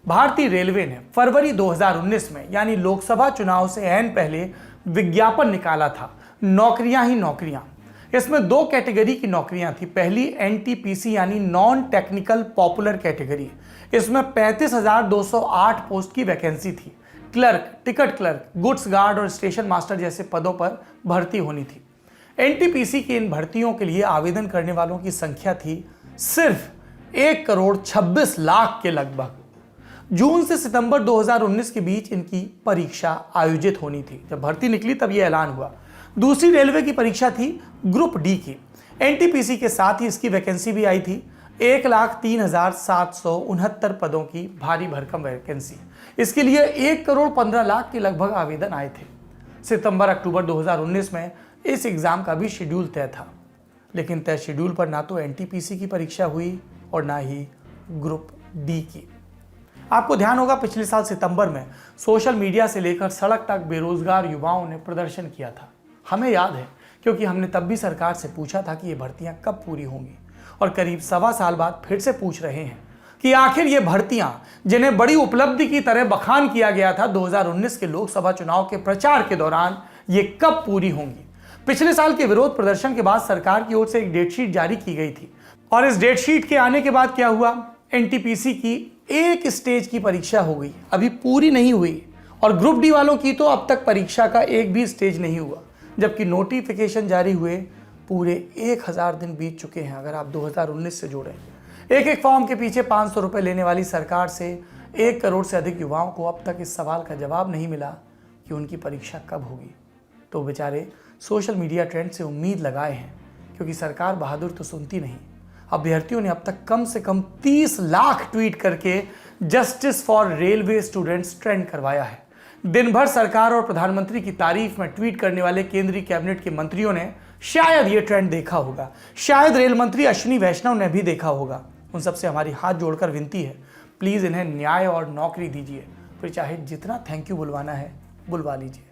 भारतीय रेलवे ने फरवरी 2019 में यानी लोकसभा चुनाव से ऐन पहले विज्ञापन निकाला था, नौकरियां ही नौकरियां। इसमें दो कैटेगरी की नौकरियां थी। पहली एनटीपीसी यानी नॉन टेक्निकल पॉपुलर कैटेगरी। इसमें 35,208 पोस्ट की वैकेंसी थी। Clerk, ticket clerk, goods guard और स्टेशन मास्टर जैसे पदों पर भर्ती होनी थी। एनटीपीसी की इन भर्तियों के लिए आवेदन करने वालों की संख्या थी सिर्फ 1,26,00,000 के लगभग। जून से सितंबर 2019 के बीच इनकी परीक्षा आयोजित होनी थी। जब भर्ती निकली तब यह ऐलान हुआ। दूसरी रेलवे की परीक्षा थी ग्रुप डी की। एनटीपीसी के साथ ही इसकी वैकेंसी भी आई थी। 1,03,769 पदों की भारी भरकम वैकेंसी। इसके लिए 1,15,00,000 के लगभग आवेदन आए थे। सितंबर अक्टूबर 2019 में इस एग्जाम का भी शेड्यूल तय था, लेकिन तय शेड्यूल पर ना तो एनटीपीसी की परीक्षा हुई और ना ही ग्रुप डी की। आपको ध्यान होगा, पिछले साल सितंबर में सोशल मीडिया से लेकर सड़क तक बेरोजगार युवाओं ने प्रदर्शन किया था। हमें याद है, क्योंकि हमने तब भी सरकार से पूछा था कि ये भर्तियां कब पूरी होंगी, और करीब 1.25 साल बाद फिर से पूछ रहे हैं कि आखिर ये भर्तियां, जिन्हें बड़ी उपलब्धि की तरह बखान किया गया था 2019 के लोकसभा चुनाव के प्रचार के दौरान, ये कब पूरी होंगी। पिछले साल के विरोध प्रदर्शन के बाद सरकार की ओर से एक डेट शीट जारी की गई थी, और इस डेट शीट के आने के बाद क्या हुआ, एनटीपीसी की एक स्टेज की परीक्षा हो गई, अभी पूरी नहीं हुई, और ग्रुप डी वालों की तो अब तक परीक्षा का एक भी स्टेज नहीं हुआ, जबकि नोटिफिकेशन जारी हुए पूरे 1,000 दिन बीत चुके हैं। अगर आप 2019 से जोड़ें, एक एक फॉर्म के पीछे 500 रुपए लेने वाली सरकार से 1 करोड़ से अधिक युवाओं को अब तक इस सवाल का जवाब नहीं मिला कि उनकी परीक्षा कब होगी। तो बेचारे सोशल मीडिया ट्रेंड से उम्मीद लगाए हैं, क्योंकि सरकार बहादुर तो सुनती नहीं। अभ्यर्थियों ने अब तक कम से कम 30 लाख ट्वीट करके justice for railway students trend करवाया है। दिन भर सरकार और प्रधानमंत्री की तारीफ में ट्वीट करने वाले केंद्रीय कैबिनेट के मंत्रियों ने शायद ये ट्रेंड देखा होगा, शायद रेल मंत्री अश्विनी वैष्णव ने भी देखा होगा। उन सबसे हमारी हाथ जोड़कर विनती है, प्लीज इन्हें न्याय और नौकरी दीजिए, फिर चाहे जितना थैंक यू बुलवाना है बुलवा लीजिए।